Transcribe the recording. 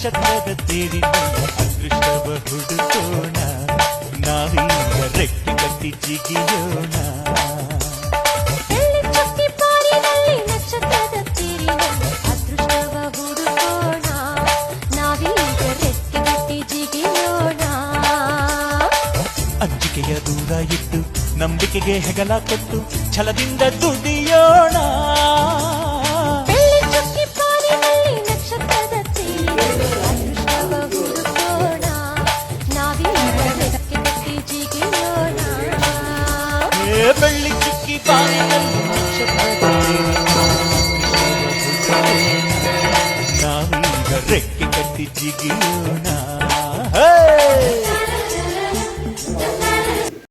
ನಕ್ಷತ್ರದ ತೇರಿನಲ್ಲಿ ಅದೃಷ್ಟವ ಹುಡುಕೋಣ ನಾವೀಗ ರೆಕ್ಕೆ ಕಟ್ಟಿ ಜಿಗಿಯೋಣ ನಕ್ಷತ್ರದ ತೇರಿನಲ್ಲಿ ಅದೃಷ್ಟವ ಹುಡುಕೋಣ ನಾವೀಗ ರೆಕ್ಕೆ ಕಟ್ಟಿ ಜಿಗಿಯೋಣ ಅಂಜಿಕೆಯ ದೂರ ಇಟ್ಟು ನಂಬಿಕೆಗೆ ಹೆಗಲ ಕೊಟ್ಟು ಛಲದಿಂದ ದುಡಿಯೋಣ ನಕ್ಷತ್ರದ ತೇರಿನಲ್ಲಿ ಅದೃಷ್ಟವ ಹುಡುಕೋಣ ನಾವೀಗ ರೆಕ್ಕೆ ಕಟ್ಟಿ ಜಿಗಿಯೋಣ ಬೆಳ್ಳಿ ಚುಕ್ಕಿ ಪಾರಿನಲ್ಲಿ ನಕ್ಷತ್ರದ ನಾವೀಗ ರೆಕ್ಕೆ ಕಟ್ಟಿ ಜಿಗಿಯೋಣ